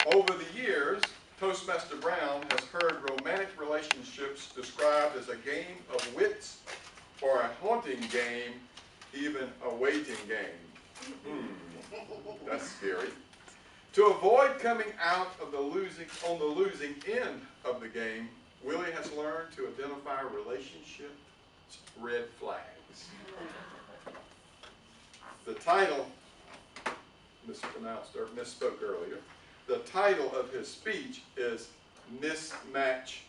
Over the years, Toastmaster Brown has heard romantic relationships described as a game of wits or a haunting game, even a waiting game. That's scary. To avoid coming out of the losing end of the game, Willie has learned to identify relationship red flags. The title, mispronounced or misspoke earlier, the title of his speech is Mismatch.com.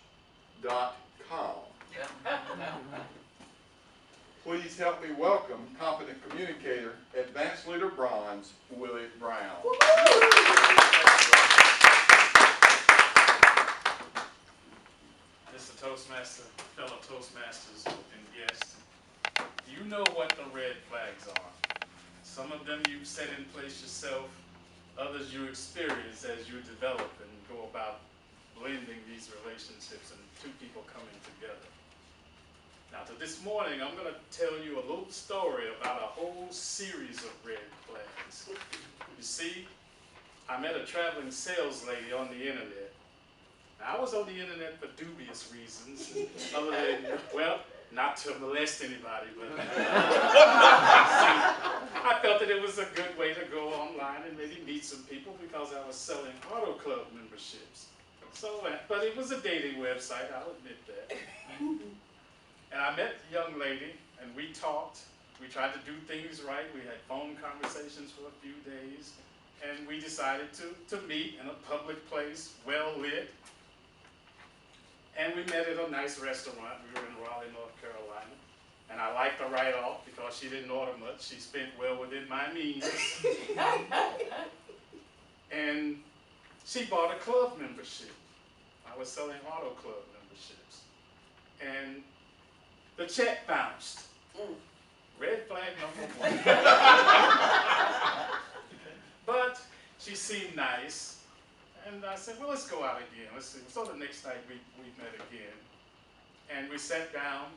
Please help me welcome competent communicator, advanced leader bronze, Willie Brown. Mr. Toastmaster, fellow Toastmasters and guests, you know what the red flags are. Some of them you set in place yourself, others you experience as you develop and go about blending these relationships and two people coming together. Now, this morning, I'm going to tell you a little story about a whole series of red flags. You see, I met a traveling sales lady on the internet. Now, I was on the internet for dubious reasons, other than, well, not to molest anybody, but I felt that it was a good way to go online and maybe meet some people because I was selling auto club memberships. So, but it was a dating website, I'll admit that. And I met the young lady, and we talked. We tried to do things right. We had phone conversations for a few days, and we decided to meet in a public place, well lit. And we met at a nice restaurant. We were in Raleigh, North Carolina. And I liked her right off because she didn't order much. She spent well within my means. And she bought a club membership. I was selling auto club memberships. And the check bounced. Red flag number 1. But she seemed nice. And I said, well, let's go out again. Let's see. So the next night we met again. And we sat down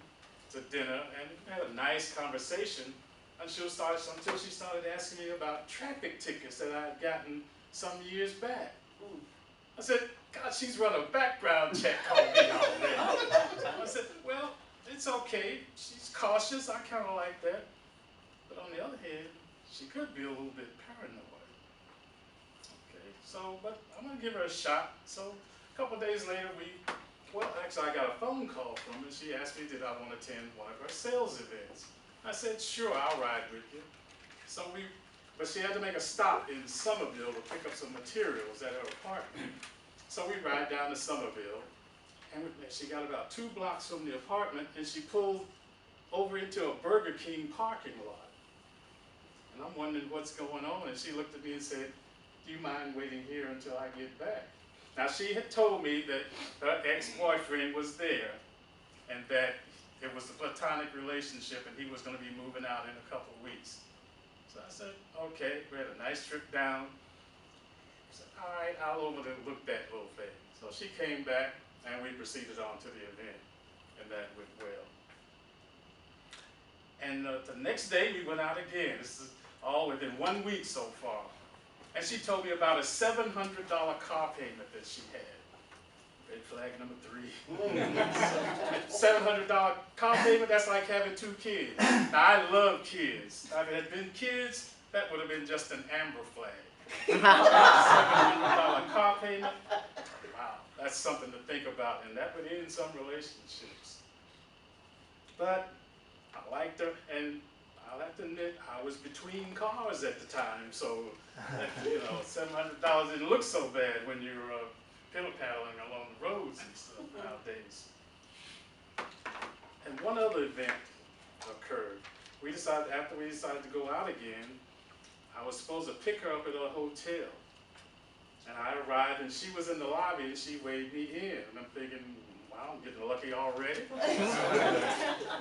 to dinner and had a nice conversation until she started asking me about traffic tickets that I had gotten some years back. I said, God, she's run a background check on me already. I said, well, it's okay. She's cautious. I kind of like that. But on the other hand, she could be a little bit paranoid. So, but I'm going to give her a shot. So, a couple of days later, actually, I got a phone call from her. She asked me, did I want to attend one of her sales events? I said, sure, I'll ride with you. So but she had to make a stop in Somerville to pick up some materials at her apartment. So we ride down to Somerville, and she got about 2 blocks from the apartment, and she pulled over into a Burger King parking lot. And I'm wondering what's going on, and she looked at me and said, do you mind waiting here until I get back? Now, she had told me that her ex-boyfriend was there and that it was a platonic relationship and he was going to be moving out in a couple of weeks. So I said, okay, we had a nice trip down. I said, all right, I'll overlook that little thing. So she came back and we proceeded on to the event, and that went well. And the next day we went out again. This is all within 1 week so far. And she told me about a $700 car payment that she had. Red flag number 3. $700 car payment, that's like having 2 kids. Now, I love kids. If it had been kids, that would have been just an amber flag. $700 car payment, wow, that's something to think about. And that would end some relationships. But I liked her, and I'll have to admit, I was between cars at the time, so $700 didn't look so bad when you're pillow-paddling along the roads and stuff nowadays. And one other event occurred. After we decided to go out again, I was supposed to pick her up at a hotel. And I arrived, and she was in the lobby, and she waved me in. And I'm thinking, wow, I'm getting lucky already.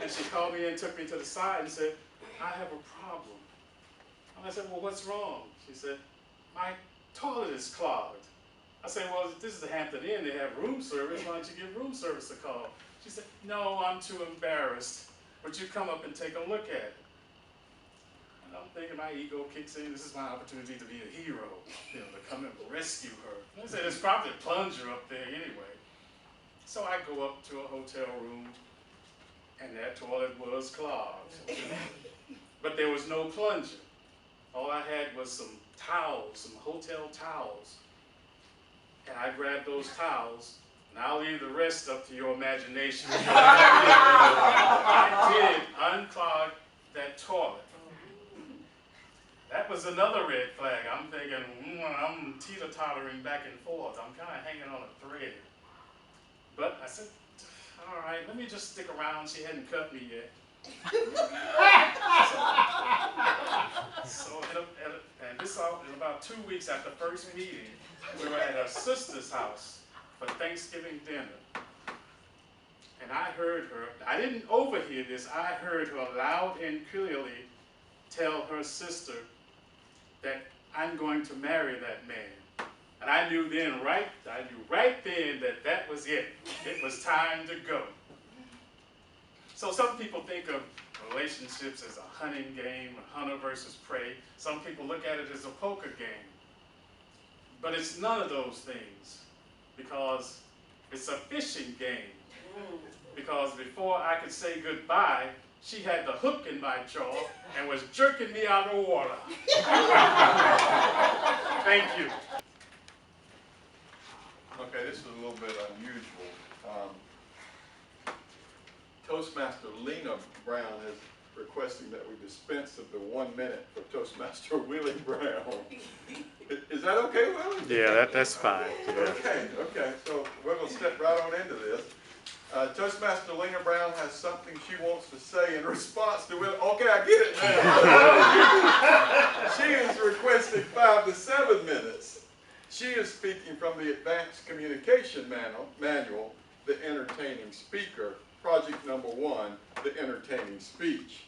And she called me and took me to the side and said, I have a problem. And I said, well, what's wrong? She said, my toilet is clogged. I said, well, if this is the Hampton Inn, they have room service. Why don't you give room service a call? She said, no, I'm too embarrassed. Would you come up and take a look at it? And I'm thinking my ego kicks in. This is my opportunity to be a hero, to come and rescue her. I said, there's probably a plunger up there anyway. So I go up to a hotel room, and that toilet was clogged. But there was no plunger. All I had was some towels, some hotel towels. And I grabbed those towels, and I'll leave the rest up to your imagination. I did unclog that toilet. That was another red flag. I'm thinking, I'm teeter-tottering back and forth. I'm kind of hanging on a thread. But I said, all right, let me just stick around. She hadn't cut me yet. And this all in about 2 weeks after the first meeting, we were at her sister's house for Thanksgiving dinner. And I heard her, I didn't overhear this, I heard her loud and clearly tell her sister that I'm going to marry that man. And I knew right then that that was it. It was time to go. So some people think of relationships as a hunting game, a hunter versus prey. Some people look at it as a poker game. But it's none of those things, because it's a fishing game. Because before I could say goodbye, she had the hook in my jaw and was jerking me out of the water. Thank you. Okay, this is a little bit unusual. Toastmaster Lena Brown is requesting that we dispense of the 1 minute for Toastmaster Willie Brown. Is that okay, Willie? Yeah, that's fine. Yeah. Okay, so we're going to step right on into this. Toastmaster Lena Brown has something she wants to say in response to Willie. Okay, I get it now. She is requesting 5 to 7 minutes. She is speaking from the Advanced Communication Manual, The Entertaining Speaker, Project number 1, The Entertaining Speech.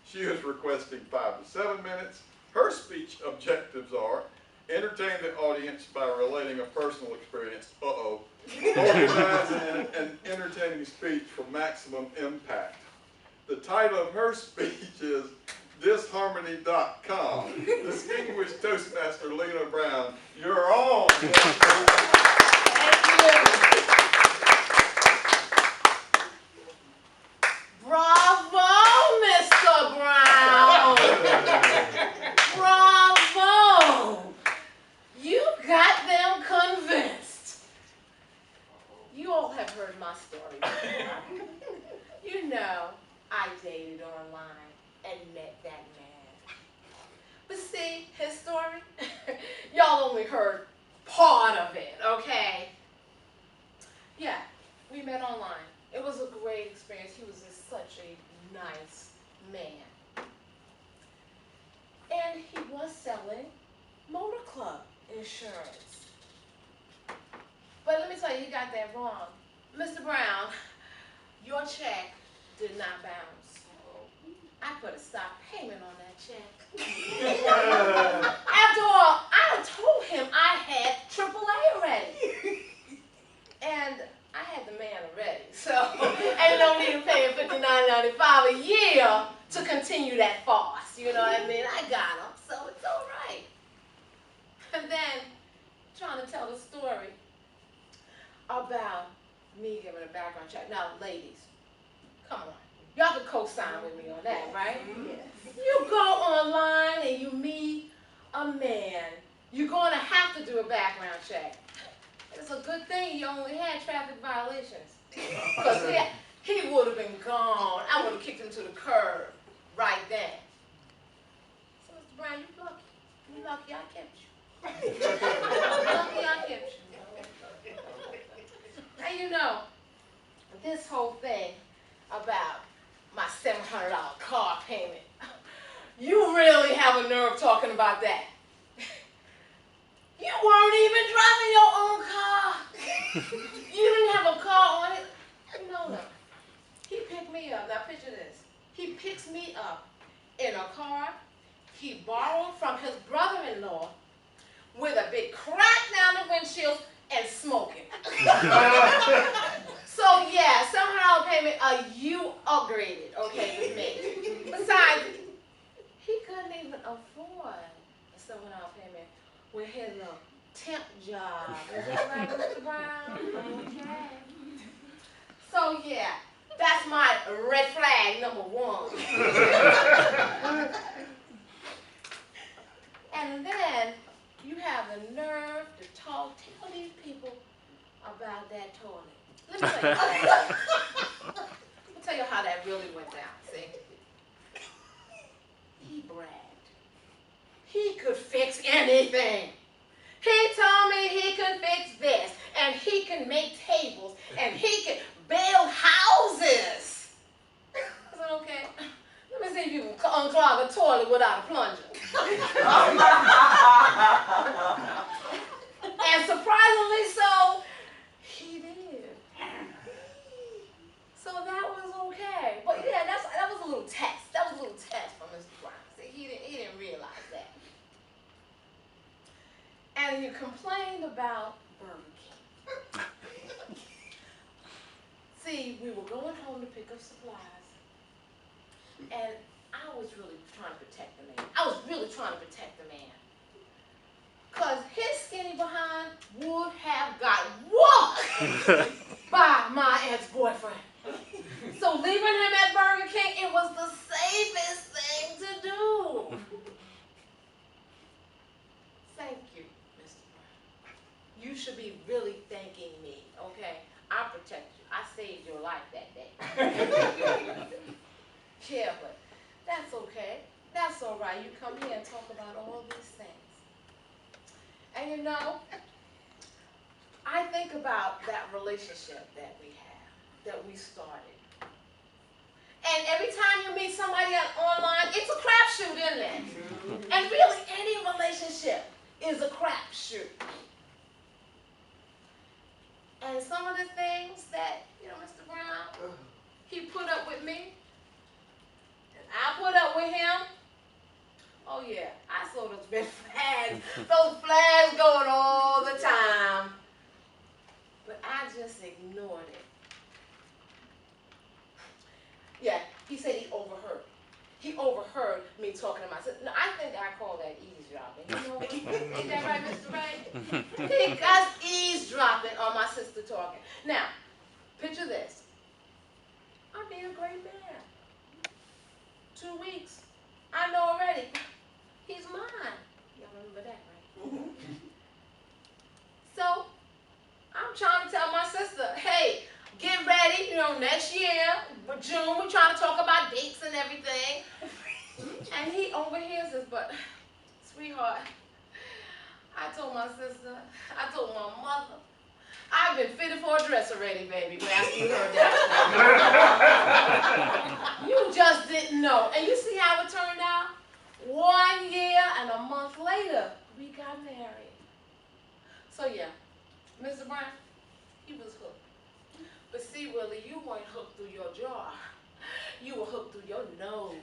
She is requesting 5 to 7 minutes. Her speech objectives are: entertain the audience by relating a personal experience, organize an entertaining speech for maximum impact. The title of her speech is Disharmony.com. Distinguished Toastmaster Lena Brown, you're on. Thank you. Bravo, Mr. Brown. Bravo. You got them convinced. You all have heard my story before. You know, I dated online and met that man. But see, his story, y'all only heard part of it, okay? Yeah, we met online. It was a great experience. He was just such a nice man. And he was selling motor club insurance. But let me tell you, he got that wrong. Mr. Brown, your check did not bounce. I put a stop payment on that check. After all, I told him I had AAA already. And I had the man already, so ain't no need of paying $59.95 a year to continue that farce. You know what I mean? I got him, so it's all right. And then, trying to tell the story about me giving a background check. Now, ladies, come on. Y'all can co-sign with me on that, right? Yes. You go online and you meet a man. You're going to have to do a background check. It's a good thing you only had traffic violations. Because he would have been gone. I would have kicked him to the curb right then. So, Mr. Brown, you lucky. You lucky I kept you. Lucky I kept you. Now, you know, this whole thing about my $700 car payment, you really have a nerve talking about that. You weren't even driving your own car. You didn't have a car on it. No. He picked me up. Now picture this. He picks me up in a car he borrowed from his brother-in-law with a big crack down the windshield and smoking. So yeah, $700 payment, you upgraded, okay, with me. Besides, he couldn't even afford a $700 payment with his little temp job. Is that right, Mr. Brown? Okay. So yeah, that's my red flag number 1. And then you have the nerve to tell these people about that toilet. Let me tell you. Let me tell you how that really went down. See, he bragged. He could fix anything. He told me he could fix this, and he can make tables, and he can build houses. I said, okay, let me see if you can unclog a toilet without a plunger. And surprisingly so, he did. So that was okay. But yeah, that was a little test. That was a little test from Mr. Brown. See, he didn't realize that. And you complained about Burger King. See, we were going home to pick up supplies, and I was really trying to protect the man. I was really trying to protect the man. Because his skinny behind would have got whooped by my ex-boyfriend. So leaving him at Burger King, it was the safest thing to do. Thank you, Mr. Brown. You should be really thanking me, okay? I protect you. I saved your life that day. Yeah, but that's okay. That's all right. You come here and talk about all these things. And you know, I think about that relationship that we have, that we started. And every time you meet somebody online, it's a crapshoot, isn't it? And really, any relationship is a crapshoot. And some of the things that, Mr. Brown, he put up with me, and I put up with him. Oh yeah, I saw those red flags, those flags going all the time. But I just ignored it. Yeah, he said he overheard. He overheard me talking to myself. No, I think I call that eavesdropping. You know what? Ain't that right, Mr. Ray? He got eavesdropping on my sister talking. Now, picture this. I'm being a great man. 2 weeks. I know already. He's mine. Y'all remember that, right? So, I'm trying to tell my sister, hey, get ready, next year, June, we're trying to talk about dates and everything. And he overhears this, but, sweetheart, I told my sister, I told my mother, I've been fitted for a dress already, baby, after you heard that. You just didn't know. And you see how it turned out? 1 year and a month later, we got married. So yeah, Mr. Brown, he was hooked. But see, Willie, you weren't hooked through your jaw. You were hooked through your nose.